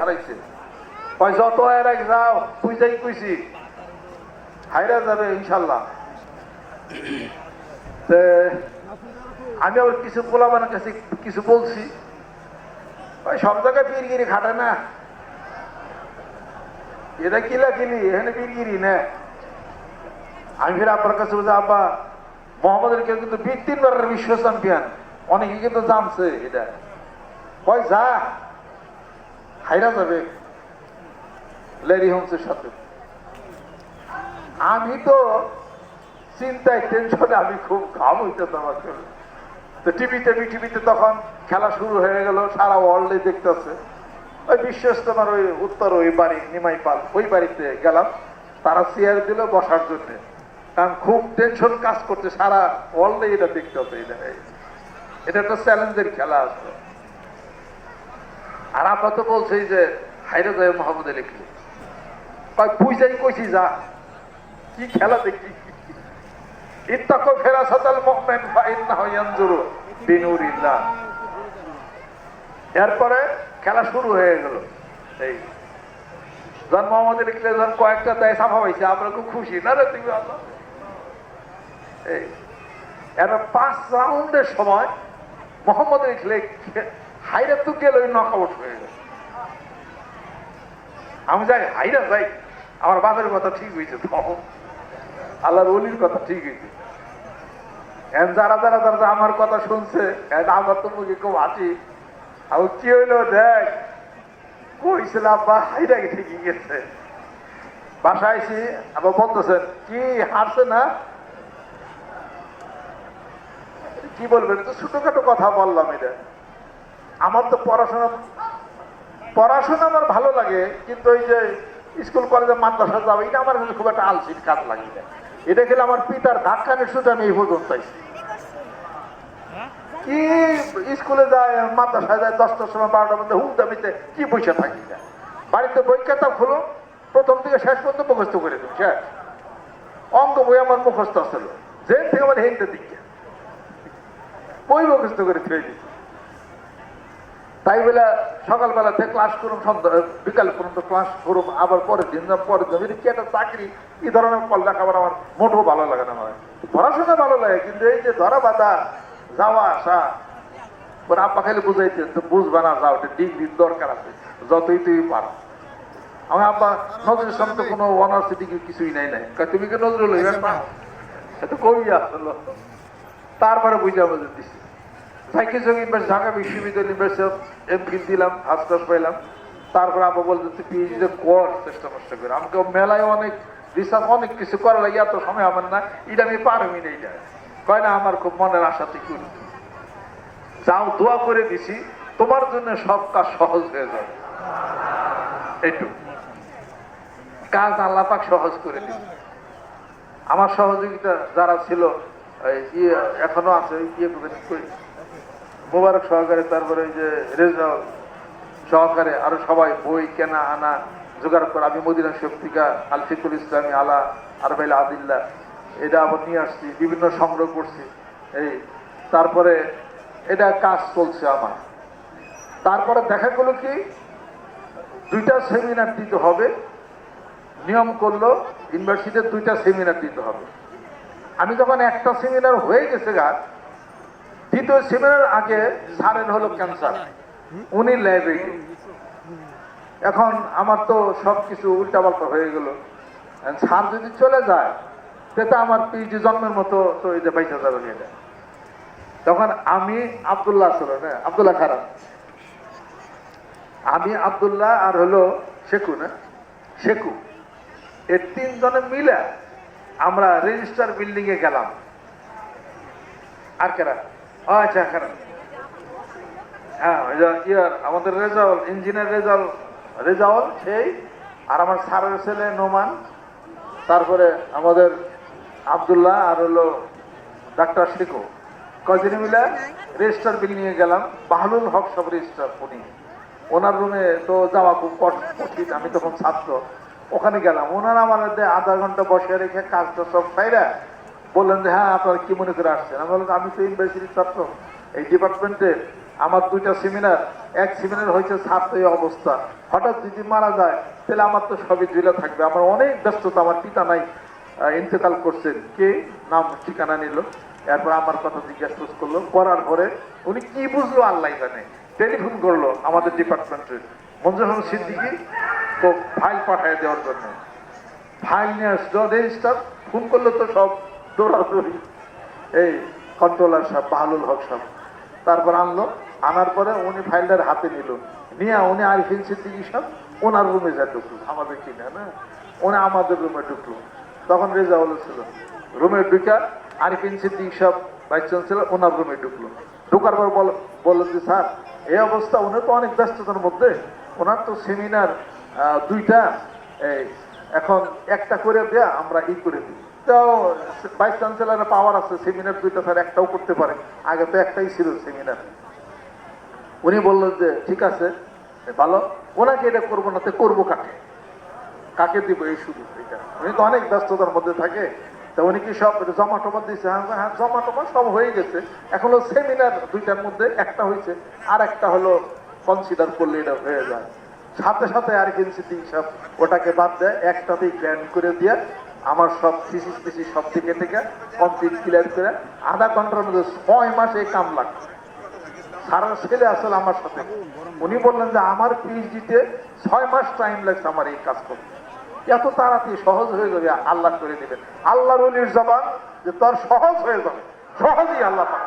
হারাইছে যত এর এক যাও বুঝাই কইছি হাইরা যাবে ইনশাল্লাহ। আমি আবার কিছু পোলাবানের কাছে কিছু বলছি, ওই সব জায়গায় পীরগিরি খাটে না, এটা কিলা কিলি এখানে পীরগিরি না। আমি ফির আপনার কাছে বলছি, আব্বা মোহাম্মদের কেউ কিন্তু 3 বারের বিশ্ব চ্যাম্পিয়ন, অনেকে কিন্তু জানছে এটা, কয় যা হাইরা যাবে ল্যারি হোমসের সাথে। আমি তো চিন্তায় টেনশনে আমি খুব ঘাম হইতেতাম আসলে। তো টিভিতে তখন খেলা শুরু হয়ে গেল, সারা ওয়ার্ল্ডে দেখতেছে। ওই বিশ্বস্তমার ওই উত্তর ওই বাড়ি নিমাইপাল, ওই বাড়িতে গেলাম, তারা চেয়ার দিল বসার জন্য, কারণ খুব টেনশন কাজ করছে, সারা ওয়ার্ল্ডে এটা দেখতেছে। এটা একটা চ্যালেঞ্জের খেলা আসলো। আর আপাতত বলছে যে হাইরে যায় মোহাম্মদ আলী খেলে, বুঝাই কইছি যা কি খেলা দেখি। ইত্তাকু ফিরাসাতাল মুমিন ফাইন্নাহু ইয়ানজুরু বিনুরিল্লাহ। এরপরে খেলা শুরু হয়ে গেল। এই জন মোহাম্মদ আলী খেলে যখন কয়েকটা দেয় সাফা পাইছে, আমরা খুব খুশি না রে তুমি আল্লাহ। এই এবার 5 রাউন্ডের সময় মোহাম্মদ আলী খেলে হাইরা তো গেল, নক আউট হয়ে গেল। আমি যাই হাইরা যাই, আমার বাপের কথা ঠিক হয়েছে, তখন আল্লাহর ওলির কথা ঠিক হয়েছে। যারা যারা যারা আমার কথা শুনছে, আমার তো মুখে খুব হাসি। আর কি হইলো দেখ, কইছিল আব্বা হাইরা ঠিকই গেছে। বাসায় আইসি আবার বলতেছেন কি হারছে না, কি বলবেন, তো ছোটখাটো কথা বললাম। এটা আমার তো পড়াশোনা আমার ভালো লাগে, কিন্তু ওই যে স্কুল কলেজে মাদ্রাসা যাবো এটা আমার কাছে খুব একটা আলসির কাজ লাগে না। এটা খেলে আমার পিতার ধাক্কানের সুযোগ আমি এই পর্যন্ত পাইছি। কি স্কুলে যায়, মাদ্রাসায় যায় 10টার সময় 12টার মধ্যে হুমদামিতে কি বসে থাকি না, বাড়িতে বই খাতা খুলো, প্রথম থেকে শেষ পর্যন্ত মুখস্থ করে দিন। শেষ অঙ্ক বই আমার মুখস্থ আসলো, যে থেকে আমার হেনতে দিকে বই মুখস্থ করে ফিরে দিচ্ছি। তাই বলে সকালবেলাতে ক্লাস করুন, বিকাল পর্যন্ত ক্লাস করুন, আবার পরের দিন কি একটা চাকরি, এই ধরনের লেখাপড়া আমার মোটেও ভালো লাগে না। আমার পড়াশোনা ভালো লাগে, কিন্তু এই যে ধরা বাঁধা যাওয়া আসা, পরে আব্বা খালি বুঝাইতেন তো বুঝবা না, যাও ডিগ্রির দরকার আছে, যতই তুই পারো। আমি আব্বা নজরুল ইসলাম তো কোনো অনার্স ডিগ্রি কিছুই নাই, তুমি কি নজরুল এটা কবি আসলো। তারপরে বুঝা বুঝে দিচ্ছি ঢাকা বিশ্ববিদ্যালয় ইউনিভার্সিটি এমফিল দিলাম, ফার্স্ট ক্লাস পাইলাম। তারপরে আবার বলতে পিএইচডি কর, চেষ্টা করে। আমাকে মেলায় অনেক রিসার্চ অনেক কিছু করা লাগে, এত সময় আমার না, এটা আমি পারবি না। এইটা কয় না, আমার খুব মনের আশাতে করি, যাও দোয়া করে দিছি তোমার জন্য সব কাজ সহজ হয়ে যাবে। একটু কাজ আল্লাহ পাক সহজ করে দিন। আমার সহযোগিতা যারা ছিল এখনো আছে, মোবারক সহকারে, তারপরে ওই যে রেজাউল সহকারে, আরো সবাই বই কেনা আনা জোগাড় করে, আমি মদিনা শক্তিকা আলফিকুল ইসলামী আলা আরবাইল আদিল্লা এটা আবার নিয়ে আসছি, বিভিন্ন সংগ্রহ করছি। এই তারপরে এটা কাজ চলছে আমার। তারপরে দেখা গেল কি 2টা সেমিনার দিতে হবে, নিয়ম করলো ইউনিভার্সিটিতে 2টা সেমিনার দিতে হবে। আমি যখন একটা সেমিনার হয়ে গেছে দ্বিতীয় সেমিনার আগে স্যারের হলো ক্যান্সার, উনি ল্যাবে। এখন আমার তো সবকিছু উল্টাপাল্টা হয়ে গেল। স্যার যদি চলে যায় সেটা আমার পিএইচডি জন্মের মতো তো এটা পয়সা যাবে এটা। তখন আমি আব্দুল্লাহ ছিল না, আব্দুল্লাহ খারাপ, আমি আব্দুল্লাহ আর হলো শেখু, এর 3 জনে মিলে আমরা রেজিস্টার বিল্ডিং এ গেলাম। আর কেরা, আচ্ছা খারাপ, হ্যাঁ আমাদের রেজাউল, ইঞ্জিনিয়ার রেজাউল সেই, আর আমার স্যারের ছেলে নোমান, তারপরে আমাদের আব্দুল্লাহ আর হলো ডাক্তার শেখু, কয়জনে মিলে রেজিস্টার বিল্ডিং এ গেলাম। বাহলুল হক সব রেজিস্টার, ওনার রুমে তো যাওয়া খুব কঠিন, আমি তখন ছাত্র। ওখানে গেলাম, ওনারা আমার আধা ঘন্টা বসে রেখে কাজটা সব ফাইরা বললেন যে হ্যাঁ আপনারা কি মনে করে আসছেন। আমি বললাম আমি তো ইউনিভার্সিটির ছাত্র, এই ডিপার্টমেন্টে আমার 2টা সেমিনার, এক সেমিনার হয়েছে ছাত্র এই অবস্থা, হঠাৎ যদি মারা যায় তাহলে আমার তো সবই ঝুলে থাকবে। আমার অনেক ব্যস্ততা, আমার পিতা নাই, ইন্তেকাল করছেন, কে নাম ঠিকানা নিল, এরপর আমার কথা জিজ্ঞাসা করলো, করার পরে উনি কি বুঝলো আল্লাহ জানে, টেলিফোন করলো আমাদের ডিপার্টমেন্টের মঞ্জুর আহমদ সিদ্দিকী, তো ফাইল পাঠিয়ে দেওয়ার জন্য। ফাইল নিয়ে আসলো, রেজিস্টার, ফোন করলো তো সব দৌড়াদৌড়ি, এই কন্ট্রোলার সাহেব বাহালুল হক সাহেব, তারপর আনলো, আনার পরে উনি ফাইলটার হাতে নিল, নিয়ে উনি আরিফিন সিদ্দিকী সাহেব ওনার রুমে যা ঢুকলো, আমাদের কিনা না, উনি আমাদের রুমে ঢুকলো, তখন রেজাউল ছিল রুমে, ঢুকা আরিফিন সিদ্দিকী সাহেব ভাইস চ্যান্সেলর ওনার রুমে ঢুকলো, ঢুকার পর বললো যে স্যার এই অবস্থা, উনি তো অনেক ব্যস্ততার মধ্যে, ওনার তো সেমিনার 2টা, এই এখন একটা করে দেয়া আমরা করে দিই, তো ভাইস চ্যান্সেলরের পাওয়ার আছে, সেমিনার 2টা স্যার একটাও করতে পারে, আগে তো একটাই ছিল সেমিনার। উনি বললেন যে ঠিক আছে ভালো, ওনাকে এটা করবো না, তো করবো কাকে, কাকে দিব এই শুধু এটা, উনি তো অনেক ব্যস্ততার মধ্যে থাকে, তা উনি কি সব জমা টমা দিয়েছে? হ্যাঁ জমা টমা সব হয়ে গেছে, এখন সেমিনার 2টার মধ্যে একটা হয়েছে, আর একটা হলো কনসিডার করলে এটা হয়ে যায়। সাথে সাথে আরিফিন সিদ্দিকী সাহেব ওটাকে বাদ দেয়, একটাতেই গ্র্যান্ড করে দিয়ে আমার সব থিসিস টিসিস সব দিকে থেকে কমপ্লিট ক্লিয়ার করে আধা ঘন্টার মধ্যে 6 মাস এই কাম লাগবে। সারা ছেলে আসলে আমার সাথে, উনি বললেন যে আমার পিএইচডিতে 6 মাস টাইম লাগছে আমার এই কাজ করতে, এত তাড়াতাড়ি সহজ হয়ে যাবে, আল্লাহ করে দেবেন। আল্লাহর ওলির জবান যে তোর সহজ হয়ে যাবে, সহজেই আল্লাহ পাক